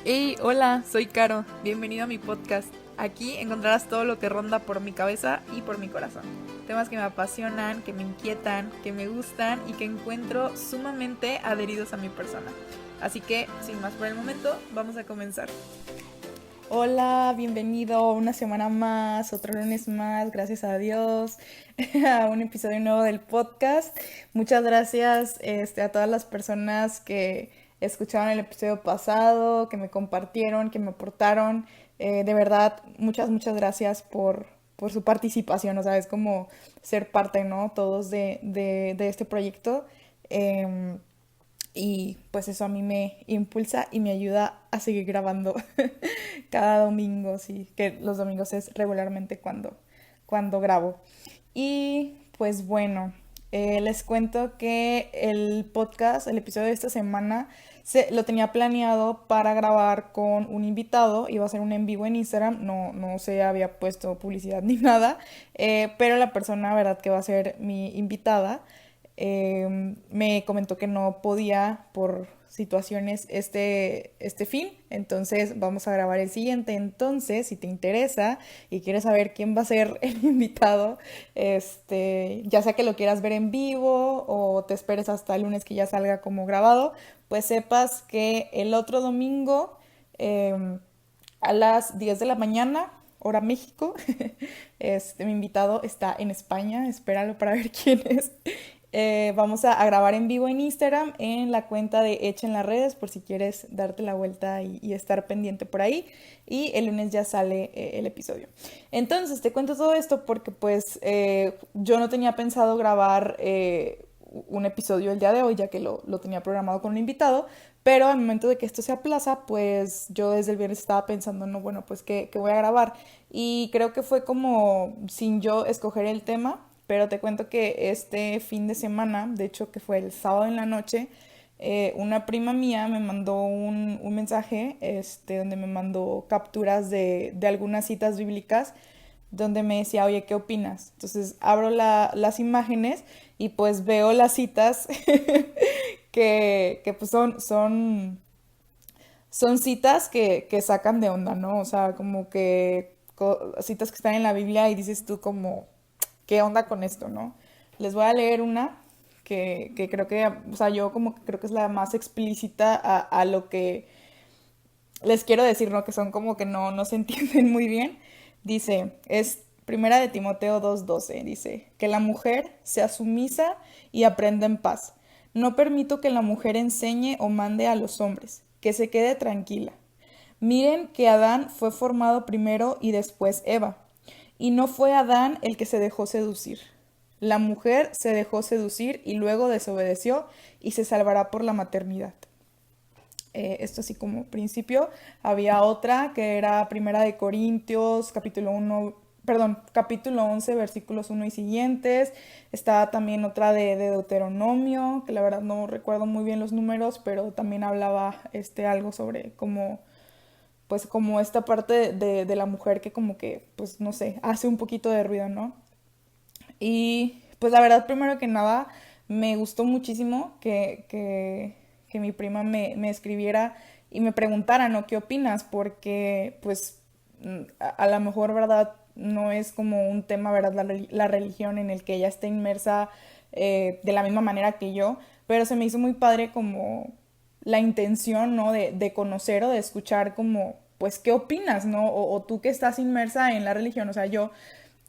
Hey, hola, soy Caro. Bienvenido a mi podcast. Aquí encontrarás todo lo que ronda por mi cabeza y por mi corazón. Temas que me apasionan, que me inquietan, que me gustan y que encuentro sumamente adheridos a mi persona. Así que, sin más por el momento, vamos a comenzar. Hola, bienvenido una semana más, otro lunes más, gracias a Dios, a un episodio nuevo del podcast. Muchas gracias a todas las personas que escucharon el episodio pasado, que me compartieron, que me aportaron. De verdad, muchas gracias por su participación, o sea, es como ser parte, ¿no? Todos de este proyecto. Em, y pues eso a mí me impulsa y me ayuda a seguir grabando cada domingo, sí, que los domingos es regularmente cuando grabo. Y pues bueno, les cuento que el podcast, el episodio de esta semana, lo tenía planeado para grabar con un invitado, iba a ser un en vivo en Instagram, no se había puesto publicidad ni nada, pero la persona, verdad, que va a ser mi invitada, me comentó que no podía por situaciones este fin, entonces vamos a grabar el siguiente. Entonces, si te interesa y quieres saber quién va a ser el invitado, ya sea que lo quieras ver en vivo o te esperes hasta el lunes que ya salga como grabado, pues sepas que el otro domingo eh, a las 10 de la mañana, hora México, mi invitado está en España, espéralo para ver quién es. Vamos a grabar en vivo en Instagram en la cuenta de Echa en las redes por si quieres darte la vuelta y estar pendiente por ahí. Y el lunes ya sale el episodio. Entonces te cuento todo esto porque pues yo no tenía pensado grabar un episodio el día de hoy ya que lo tenía programado con un invitado. Pero al momento de que esto se aplaza, pues yo desde el viernes estaba pensando, no, bueno, pues qué voy a grabar. Y creo que fue como sin yo escoger el tema, pero te cuento que este fin de semana, de hecho que fue el sábado en la noche, una prima mía me mandó un mensaje donde me mandó capturas de algunas citas bíblicas donde me decía, oye, ¿qué opinas? Entonces abro las imágenes y pues veo las citas que pues son citas que sacan de onda, ¿no? O sea, como que citas que están en la Biblia y dices tú como, ¿qué onda con esto, no? Les voy a leer una que creo que, o sea, yo como que creo que es la más explícita a lo que les quiero decir, ¿no? Que son como que no se entienden muy bien. Dice, es Primera de Timoteo 2:12, dice, que la mujer sea sumisa y aprenda en paz. No permito que la mujer enseñe o mande a los hombres, que se quede tranquila. Miren que Adán fue formado primero y después Eva. Y no fue Adán el que se dejó seducir. La mujer se dejó seducir y luego desobedeció y se salvará por la maternidad. Esto así como principio. Había otra que era Primera de Corintios, capítulo 1, perdón, capítulo 11, versículos 1 y siguientes. Estaba también otra de Deuteronomio, que la verdad no recuerdo muy bien los números, pero también hablaba algo sobre cómo pues como esta parte de la mujer que como que, pues no sé, hace un poquito de ruido, ¿no? Y pues la verdad, primero que nada, me gustó muchísimo que mi prima me escribiera y me preguntara, ¿no? ¿Qué opinas? Porque pues a lo mejor, ¿verdad? No es como un tema, ¿verdad? La religión en el que ella esté inmersa de la misma manera que yo, pero se me hizo muy padre como la intención, ¿no? De conocer o de escuchar como, pues, ¿qué opinas, ¿no? O tú que estás inmersa en la religión, o sea, yo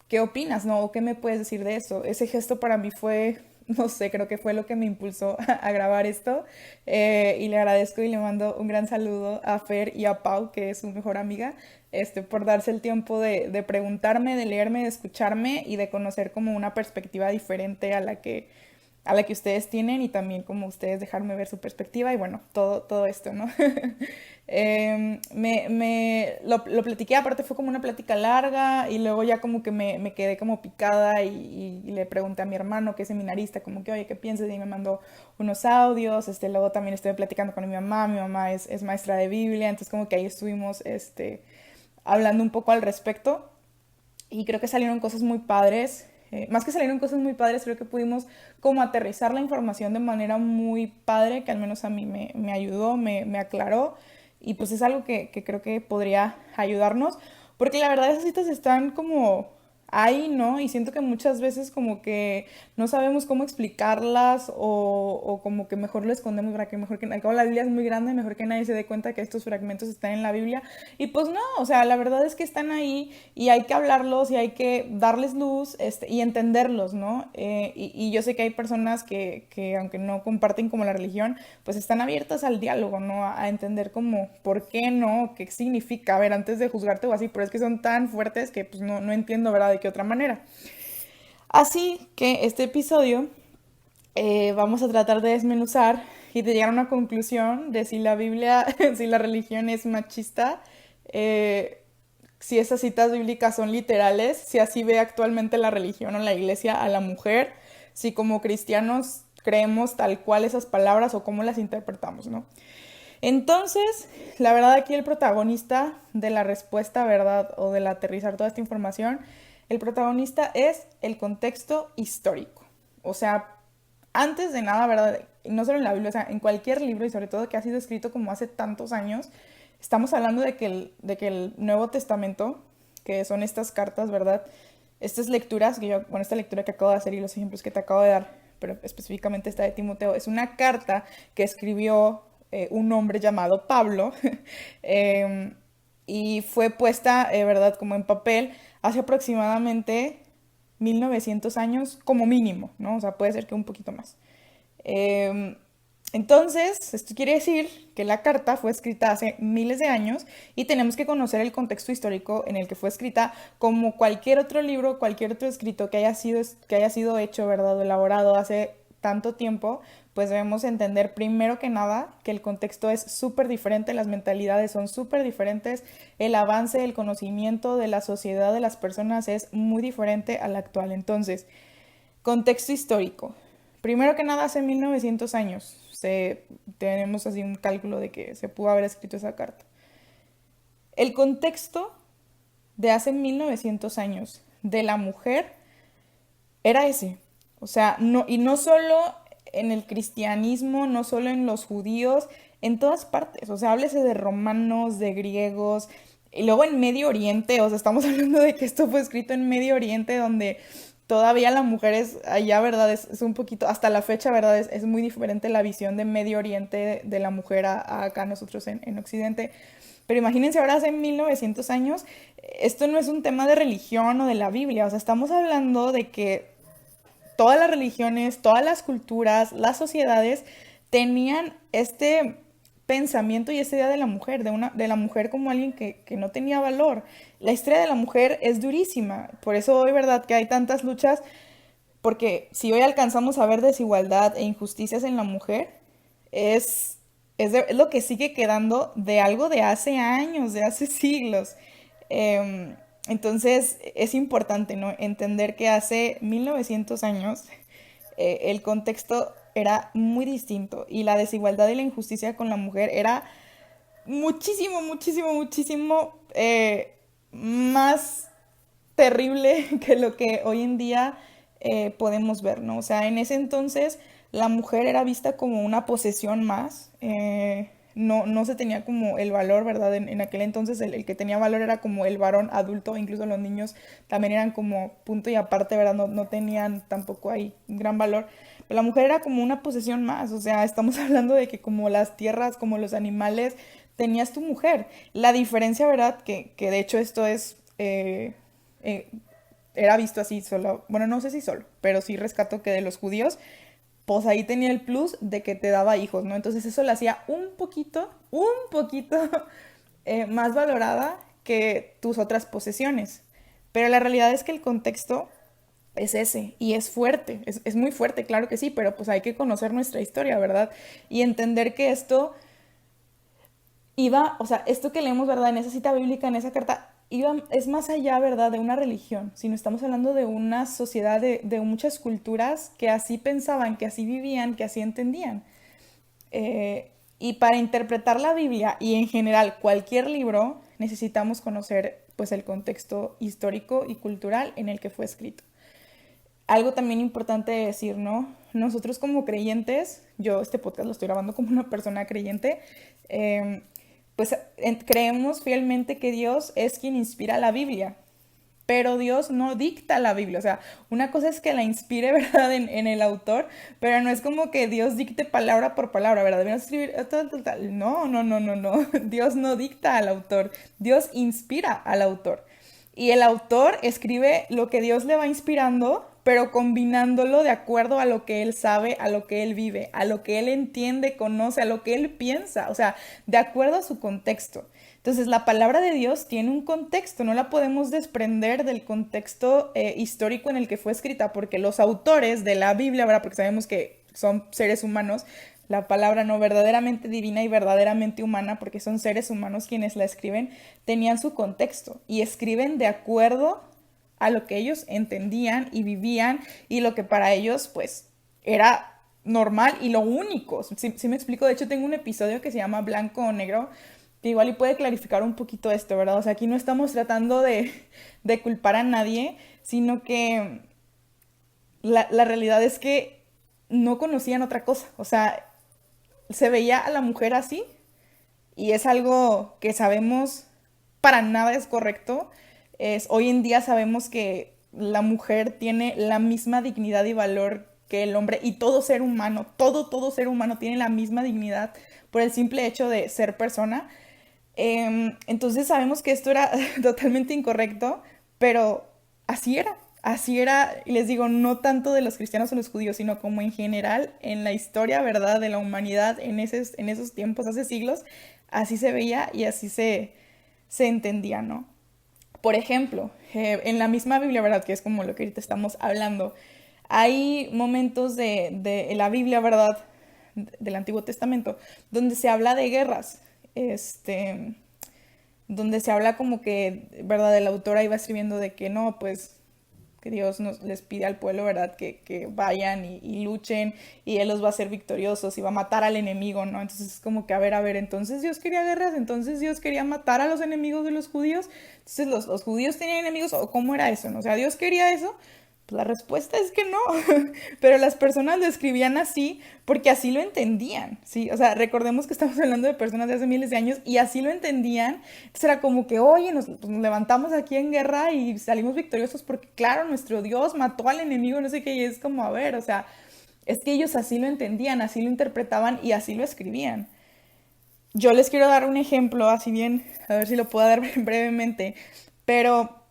¿qué opinas, no? ¿Qué me puedes decir de eso? Ese gesto para mí fue, no sé, creo que fue lo que me impulsó a grabar esto. Y le agradezco y le mando un gran saludo a Fer y a Pau, que es su mejor amiga, por darse el tiempo de preguntarme, de leerme, de escucharme y de conocer como una perspectiva diferente a la que ustedes tienen y también como ustedes dejarme ver su perspectiva y bueno, todo esto, ¿no? Lo platiqué, aparte fue como una plática larga y luego ya como que me quedé como picada y le pregunté a mi hermano que es seminarista como que oye, ¿qué piensas? Y me mandó unos audios, luego también estuve platicando con mi mamá es maestra de Biblia, entonces como que ahí estuvimos hablando un poco al respecto y creo que salieron cosas muy padres. Más que salieron cosas muy padres, creo que pudimos como aterrizar la información de manera muy padre, que al menos a mí me ayudó, me aclaró. y pues es algo que creo que podría ayudarnos, porque la verdad esas citas están como ahí, ¿no? Y siento que muchas veces como que no sabemos cómo explicarlas o como que mejor lo escondemos para que mejor que al cabo la Biblia es muy grande, mejor que nadie se dé cuenta que estos fragmentos están en la Biblia. Y pues no, o sea, la verdad es que están ahí y hay que hablarlos y hay que darles luz y entenderlos, ¿no? Y yo sé que hay personas que aunque no comparten como la religión, pues están abiertas al diálogo, ¿no? A entender como por qué no, qué significa, a ver, antes de juzgarte o así, pero es que son tan fuertes que pues no entiendo, ¿verdad? De qué otra manera. Así que este episodio vamos a tratar de desmenuzar y de llegar a una conclusión de si la Biblia, si la religión es machista, eh, si esas citas bíblicas son literales, si así ve actualmente la religión o la iglesia a la mujer, si como cristianos creemos tal cual esas palabras o cómo las interpretamos, ¿no? Entonces, la verdad aquí el protagonista de la respuesta, ¿verdad? O del aterrizar toda esta información, el protagonista es el contexto histórico. O sea, antes de nada, ¿verdad? No solo en la Biblia, o sea, en cualquier libro y sobre todo que ha sido escrito como hace tantos años, estamos hablando de que el Nuevo Testamento, que son estas cartas, ¿verdad? Estas lecturas, bueno, esta lectura que acabo de hacer y los ejemplos que te acabo de dar, pero específicamente esta de Timoteo, es una carta que escribió un hombre llamado Pablo eh, y fue puesta, ¿verdad?, como en papel hace aproximadamente 1900 años como mínimo, ¿no? O sea, puede ser que un poquito más. Eh, entonces, esto quiere decir que la carta fue escrita hace miles de años y tenemos que conocer el contexto histórico en el que fue escrita, como cualquier otro libro, cualquier otro escrito que haya sido hecho, ¿verdad?, o elaborado hace tanto tiempo, pues debemos entender primero que nada que el contexto es súper diferente, las mentalidades son súper diferentes, el avance, el conocimiento de la sociedad de las personas es muy diferente al actual. Entonces, contexto histórico. Primero que nada, hace 1900 años tenemos así un cálculo de que se pudo haber escrito esa carta. El contexto de hace 1900 años de la mujer era ese. O sea, y no solo en el cristianismo, no solo en los judíos, en todas partes. O sea, háblese de romanos, de griegos, y luego en Medio Oriente, o sea, estamos hablando de que esto fue escrito en Medio Oriente, donde todavía la mujer es allá, ¿verdad? Es un poquito, hasta la fecha, ¿verdad? Es muy diferente la visión de Medio Oriente de la mujer a acá nosotros en Occidente. Pero imagínense ahora hace 1900 años, esto no es un tema de religión o de la Biblia, o sea, estamos hablando de que todas las religiones, todas las culturas, las sociedades tenían este pensamiento y esta idea de la mujer, de la mujer como alguien que no tenía valor. La historia de la mujer es durísima, por eso hoy, ¿verdad?, que hay tantas luchas, porque si hoy alcanzamos a ver desigualdad e injusticias en la mujer, es lo que sigue quedando de algo de hace años, de hace siglos. Em, entonces es importante, ¿no?, entender que hace 1900 años el contexto era muy distinto y la desigualdad y la injusticia con la mujer era muchísimo, muchísimo, muchísimo más terrible que lo que hoy en día podemos ver, ¿no? O sea, en ese entonces la mujer era vista como una posesión más, no se tenía como el valor, ¿verdad? En aquel entonces el que tenía valor era como el varón adulto, incluso los niños también eran como punto y aparte, ¿verdad? No tenían tampoco ahí un gran valor. Pero la mujer era como una posesión más, o sea, estamos hablando de que como las tierras, como los animales, tenías tu mujer. La diferencia, ¿verdad? Que de hecho esto eh, era visto así solo, bueno, no sé si solo, pero sí rescato que de los judíos, pues ahí tenía el plus de que te daba hijos, ¿no? Entonces eso la hacía un poquito más valorada que tus otras posesiones. Pero la realidad es que el contexto es ese y es fuerte, es muy fuerte, claro que sí, pero pues hay que conocer nuestra historia, ¿verdad? Y entender que esto iba, o sea, esto que leemos, ¿verdad? En esa cita bíblica, en esa carta, es más allá, ¿verdad?, de una religión, sino estamos hablando de una sociedad de muchas culturas que así pensaban, que así vivían, que así entendían. Y para interpretar la Biblia y en general cualquier libro, necesitamos conocer pues el contexto histórico y cultural en el que fue escrito. Algo también importante de decir, ¿no? Nosotros como creyentes, yo este podcast lo estoy grabando como una persona creyente, pues creemos fielmente que Dios es quien inspira la Biblia. Pero Dios no dicta la Biblia, o sea, una cosa es que la inspire, ¿verdad?, en el autor, pero no es como que Dios dicte palabra por palabra, ¿verdad? Debemos escribir tal, tal, tal. No, no, no, no, no. Dios no dicta al autor, Dios inspira al autor. Y el autor escribe lo que Dios le va inspirando, pero combinándolo de acuerdo a lo que él sabe, a lo que él vive, a lo que él entiende, conoce, a lo que él piensa, o sea, de acuerdo a su contexto. Entonces, la palabra de Dios tiene un contexto, no la podemos desprender del contexto histórico en el que fue escrita, porque los autores de la Biblia, ¿verdad? Porque sabemos que son seres humanos, la palabra no verdaderamente divina y verdaderamente humana, porque son seres humanos quienes la escriben, tenían su contexto y escriben de acuerdo a lo que ellos entendían y vivían y lo que para ellos, pues, era normal y lo único. Si me explico, de hecho tengo un episodio que se llama Blanco o Negro, que igual y puede clarificar un poquito esto, ¿verdad? O sea, aquí no estamos tratando de culpar a nadie, sino que la realidad es que no conocían otra cosa. O sea, se veía a la mujer así y es algo que sabemos para nada es correcto. Hoy en día sabemos que la mujer tiene la misma dignidad y valor que el hombre y todo ser humano, todo ser humano tiene la misma dignidad por el simple hecho de ser persona. Entonces sabemos que esto era totalmente incorrecto, pero así era, y les digo, no tanto de los cristianos o los judíos, sino como en general en la historia, ¿verdad?, de la humanidad en esos tiempos, hace siglos, así se veía y así se entendía, ¿no? Por ejemplo, en la misma Biblia, ¿verdad?, que es como lo que ahorita estamos hablando, hay momentos de la Biblia, ¿verdad?, del Antiguo Testamento, donde se habla de guerras, este, donde se habla como que, ¿verdad?, el autor ahí va escribiendo de que no, pues que Dios les pide al pueblo, ¿verdad?, que vayan y luchen y Él los va a hacer victoriosos y va a matar al enemigo, ¿no? Entonces es como que, a ver, entonces Dios quería guerras, entonces Dios quería matar a los enemigos de los judíos, entonces los judíos tenían enemigos, ¿o cómo era eso, no? O sea, ¿Dios quería eso? Pues la respuesta es que no, pero las personas lo escribían así porque así lo entendían, ¿sí? O sea, recordemos que estamos hablando de personas de hace miles de años y así lo entendían. Entonces era como que, oye, pues nos levantamos aquí en guerra y salimos victoriosos porque, claro, nuestro Dios mató al enemigo, no sé qué, y es como, a ver, o sea, es que ellos así lo entendían, así lo interpretaban y así lo escribían. Yo les quiero dar un ejemplo, así bien, a ver si lo puedo dar brevemente, pero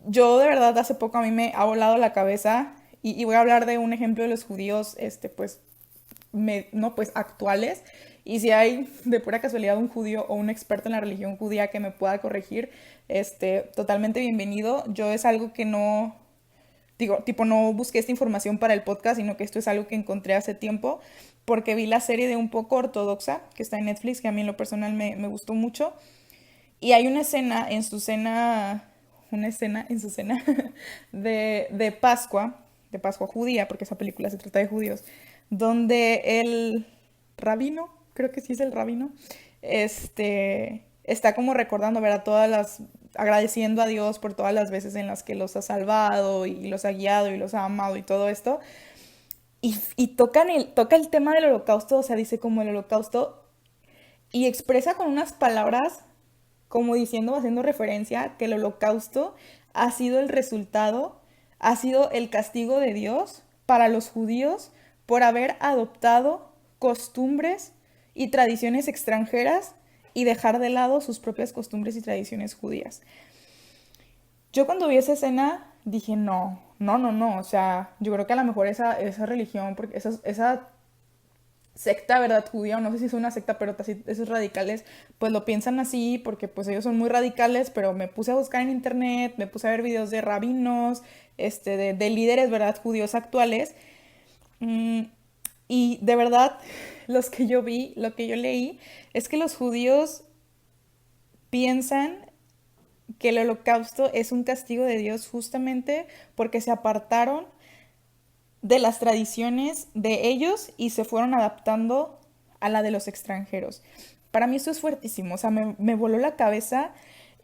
yo de verdad hace poco a mí me ha volado la cabeza y voy a hablar de un ejemplo de los judíos, pues, no, pues actuales. Y si hay de pura casualidad un judío o un experto en la religión judía que me pueda corregir, totalmente bienvenido. Yo es algo que no, digo, tipo, no busqué esta información para el podcast, sino que esto es algo que encontré hace tiempo porque vi la serie de Un poco ortodoxa que está en Netflix, que a mí en lo personal me gustó mucho. Y hay una escena en su cena de Pascua judía, porque esa película se trata de judíos, donde el rabino, creo que sí es el rabino, está como recordando, ¿verdad? Agradeciendo a Dios por todas las veces en las que los ha salvado y los ha guiado y los ha amado y todo esto. Y toca el tema del holocausto, o sea, dice como el holocausto y expresa con unas palabras como diciendo, haciendo referencia que el holocausto ha sido el resultado, ha sido el castigo de Dios para los judíos por haber adoptado costumbres y tradiciones extranjeras y dejar de lado sus propias costumbres y tradiciones judías. Yo cuando vi esa escena dije, no, no, no, no, o sea, yo creo que a lo mejor esa religión, porque esa secta, ¿verdad? Judía, o no sé si es una secta, pero esos radicales, pues lo piensan así porque pues ellos son muy radicales, pero me puse a buscar en internet, me puse a ver videos de rabinos, de líderes, ¿verdad? Judíos actuales, mm, y de verdad, los que yo vi, lo que yo leí, es que los judíos piensan que el holocausto es un castigo de Dios justamente porque se apartaron de las tradiciones de ellos y se fueron adaptando a la de los extranjeros. Para mí esto es fuertísimo, o sea, me voló la cabeza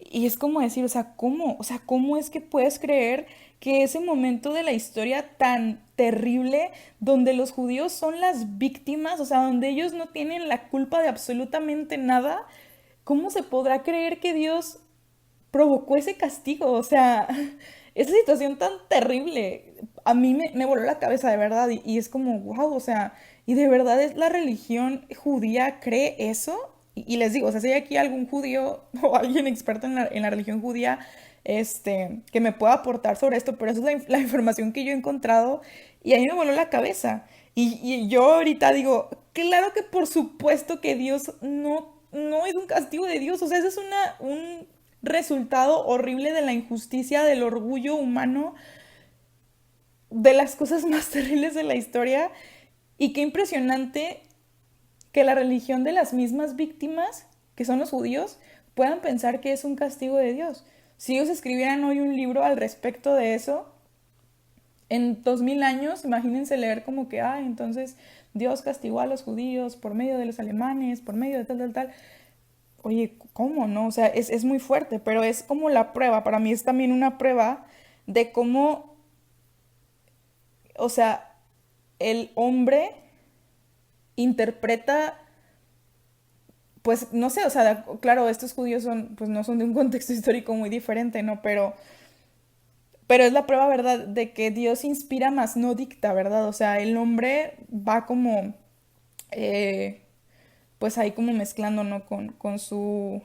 Y es como decir, o sea, ¿cómo? O sea, ¿cómo es que puedes creer que ese momento de la historia tan terrible, donde los judíos son las víctimas, o sea, donde ellos no tienen la culpa de absolutamente nada, ¿cómo se podrá creer que Dios provocó ese castigo? O sea, esa situación tan terrible, a mí me voló la cabeza de verdad y es como, wow, o sea, ¿y de verdad es la religión judía cree eso? Y les digo, o sea, si hay aquí algún judío o alguien experto en la religión judía, que me pueda aportar sobre esto, pero esa es la información que yo he encontrado y a mí me voló la cabeza. Y yo ahorita digo, claro que por supuesto que Dios no es un castigo de Dios, o sea, eso es un resultado horrible de la injusticia, del orgullo humano, de las cosas más terribles de la historia. Y qué impresionante que la religión de las mismas víctimas, que son los judíos, puedan pensar que es un castigo de Dios. Si ellos escribieran hoy un libro al respecto de eso, en 2000 años, imagínense leer como que, entonces Dios castigó a los judíos por medio de los alemanes, por medio de tal, tal, tal. Oye, ¿cómo no? O sea, es muy fuerte, pero es como la prueba, para mí es también una prueba de cómo, o sea, el hombre interpreta, pues no sé, o sea, claro, estos judíos son, pues no son de un contexto histórico muy diferente, ¿no? Pero es la prueba, ¿verdad?, de que Dios inspira más no dicta, ¿verdad? O sea, el hombre va como, eh, pues ahí como mezclando, ¿no? Con su,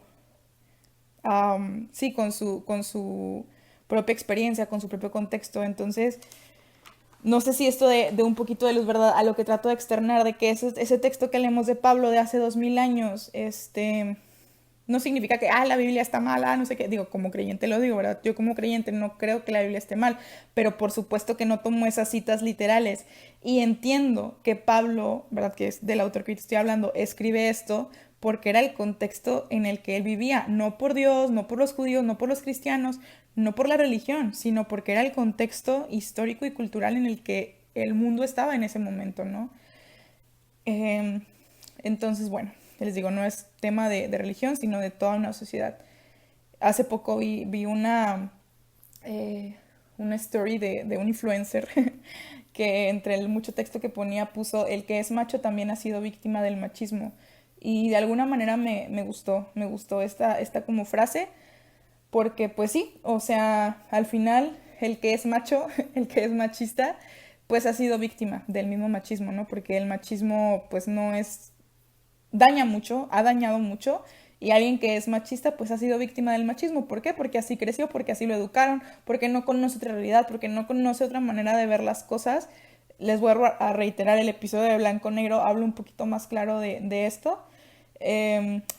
sí, con su propia experiencia, con su propio contexto. Entonces, no sé si esto de un poquito de luz, ¿verdad? A lo que trato de externar, de que ese texto que leemos de Pablo de hace 2000 años, no significa que, la Biblia está mala, no sé qué, digo, como creyente lo digo, ¿verdad? Yo como creyente no creo que la Biblia esté mal, pero por supuesto que no tomo esas citas literales y entiendo que Pablo, ¿verdad? Que es del autor que estoy hablando, escribe esto porque era el contexto en el que él vivía, no por Dios, no por los judíos, no por los cristianos, no por la religión, sino porque era el contexto histórico y cultural en el que el mundo estaba en ese momento, ¿no? Eh, entonces, bueno, les digo, no es tema de religión, sino de toda una sociedad. Hace poco vi una story de un influencer que entre el mucho texto que ponía puso, el que es macho también ha sido víctima del machismo. Y de alguna manera me gustó esta como frase, porque pues sí, o sea, al final el que es macho, el que es machista, pues ha sido víctima del mismo machismo, ¿no? Porque el machismo pues no es, daña mucho, ha dañado mucho, y alguien que es machista pues ha sido víctima del machismo. ¿Por qué? Porque así creció, porque así lo educaron, porque no conoce otra realidad, porque no conoce otra manera de ver las cosas. Les voy a reiterar el episodio de Blanco Negro, hablo un poquito más claro de esto.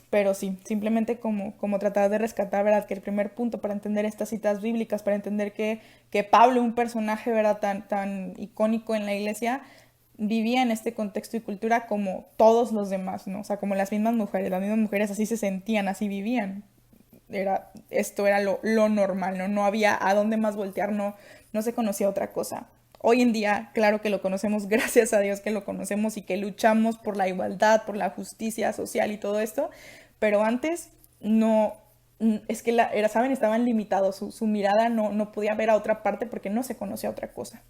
Pero sí, simplemente como tratar de rescatar, ¿verdad? Que el primer punto para entender estas citas bíblicas, para entender que Pablo, un personaje, ¿verdad? Tan icónico en la iglesia, vivía en este contexto y cultura como todos los demás, ¿no? O sea, como las mismas mujeres así se sentían, así vivían. Esto era lo normal, ¿no? No había a dónde más voltear, no se conocía otra cosa. Hoy en día, claro que lo conocemos, gracias a Dios que lo conocemos y que luchamos por la igualdad, por la justicia social y todo esto, pero antes no, es que ¿saben? Estaban limitados, su mirada no podía ver a otra parte porque no se conocía otra cosa.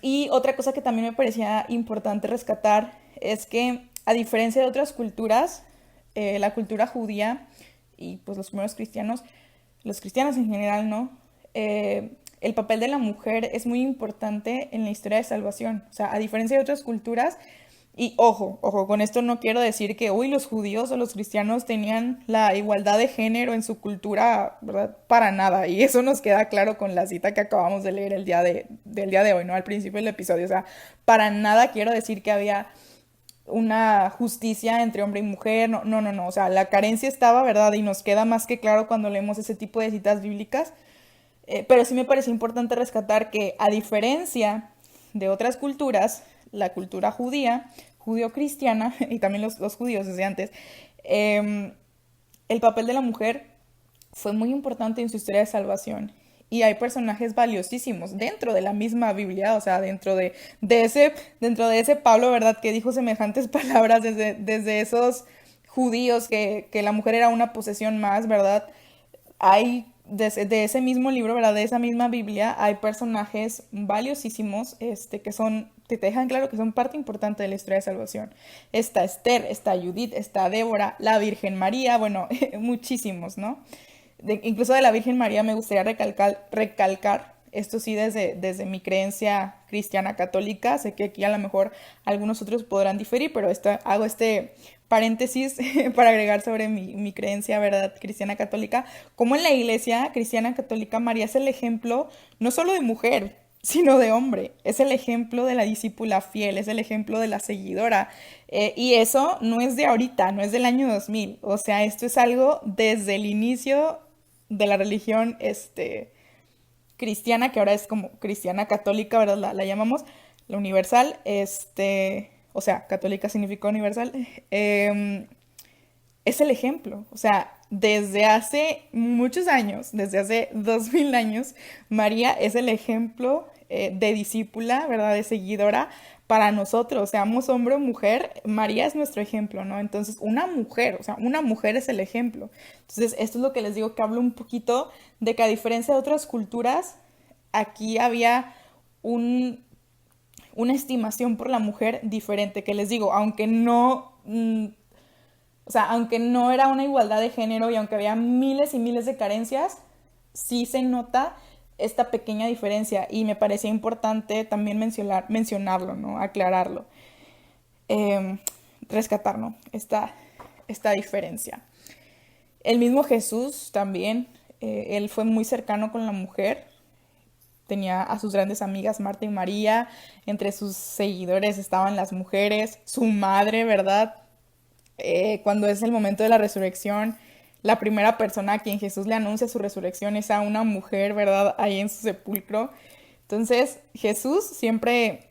Y otra cosa que también me parecía importante rescatar es que, a diferencia de otras culturas, la cultura judía y pues los primeros cristianos, los cristianos en general, ¿no? El papel de la mujer es muy importante en la historia de salvación. O sea, a diferencia de otras culturas, y ojo, con esto no quiero decir que, uy, los judíos o los cristianos tenían la igualdad de género en su cultura, ¿verdad? Para nada. Y eso nos queda claro con la cita que acabamos de leer del día de hoy, ¿no? Al principio del episodio. O sea, para nada quiero decir que había una justicia entre hombre y mujer. No, no, no, no. O sea, la carencia estaba, ¿verdad? Y nos queda más que claro cuando leemos ese tipo de citas bíblicas. Pero sí me parece importante rescatar que, a diferencia de otras culturas, la cultura judía, judío-cristiana, y también los judíos desde antes, eh, el papel de la mujer fue muy importante en su historia de salvación. Y hay personajes valiosísimos dentro de la misma Biblia, o sea, dentro de ese Pablo, ¿verdad? Que dijo semejantes palabras desde esos judíos que la mujer era una posesión más, ¿verdad? Hay de ese mismo libro, ¿verdad? De esa misma Biblia, hay personajes valiosísimos, que te dejan claro que son parte importante de la historia de salvación. Está Esther, está Judith, está Débora, la Virgen María, bueno, muchísimos, ¿no? Incluso de la Virgen María me gustaría recalcar, esto sí desde mi creencia cristiana católica, sé que aquí a lo mejor algunos otros podrán diferir, pero hago este paréntesis para agregar sobre mi creencia, ¿verdad? Cristiana católica, como en la iglesia cristiana católica María es el ejemplo no solo de mujer, sino de hombre. Es el ejemplo de la discípula fiel, es el ejemplo de la seguidora. Y eso no es de ahorita, no es del año 2000. O sea, esto es algo desde el inicio de la religión cristiana, que ahora es como cristiana católica, ¿verdad? La llamamos, la universal, o sea, católica significa universal. Es el ejemplo. O sea, desde hace muchos años, desde hace 2000 años, María es el ejemplo de discípula, ¿verdad? De seguidora para nosotros, seamos hombre o mujer, María es nuestro ejemplo, ¿no? Entonces, una mujer, o sea, una mujer es el ejemplo. Entonces, esto es lo que les digo, que hablo un poquito de que a diferencia de otras culturas, aquí había un, una estimación por la mujer diferente, que les digo, aunque no, o sea, aunque no era una igualdad de género y aunque había miles y miles de carencias, sí se nota esta pequeña diferencia y me parecía importante también mencionarlo, ¿no? Aclararlo, eh, rescatar, ¿no? Esta diferencia. El mismo Jesús también, él fue muy cercano con la mujer, tenía a sus grandes amigas Marta y María, entre sus seguidores estaban las mujeres, su madre, ¿verdad? Cuando es el momento de la resurrección, la primera persona a quien Jesús le anuncia su resurrección es a una mujer, ¿verdad? Ahí en su sepulcro. Entonces, Jesús siempre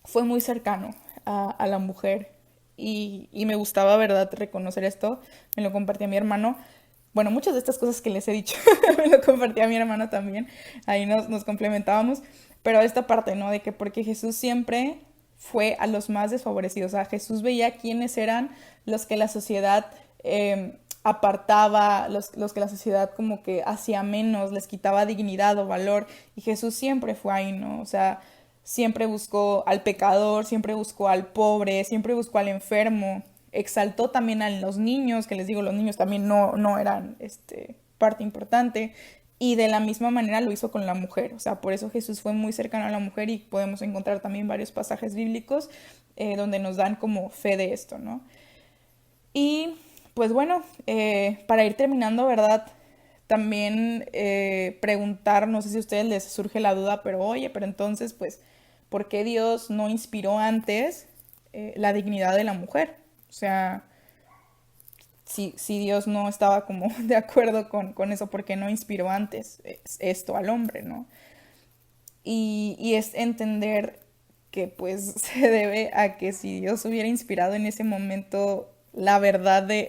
fue muy cercano a la mujer y me gustaba, ¿verdad?, reconocer esto. Me lo compartía mi hermano. Bueno, muchas de estas cosas que les he dicho me lo compartía mi hermano también. Ahí nos complementábamos. Pero esta parte, ¿no? De que porque Jesús siempre fue a los más desfavorecidos. O sea, Jesús veía quiénes eran los que la sociedad apartaba, los que la sociedad como que hacía menos, les quitaba dignidad o valor. Y Jesús siempre fue ahí, ¿no? O sea, siempre buscó al pecador, siempre buscó al pobre, siempre buscó al enfermo. Exaltó también a los niños, que les digo, los niños también no eran parte importante. Y de la misma manera lo hizo con la mujer. O sea, por eso Jesús fue muy cercano a la mujer y podemos encontrar también varios pasajes bíblicos donde nos dan como fe de esto, ¿no? Y pues bueno, para ir terminando, ¿verdad? También preguntar, no sé si a ustedes les surge la duda, pero oye, pero entonces, pues, ¿por qué Dios no inspiró antes la dignidad de la mujer? O sea, si Dios no estaba como de acuerdo con eso, ¿por qué no inspiró antes esto al hombre, ¿no? Y es entender que pues se debe a que si Dios hubiera inspirado en ese momento la verdad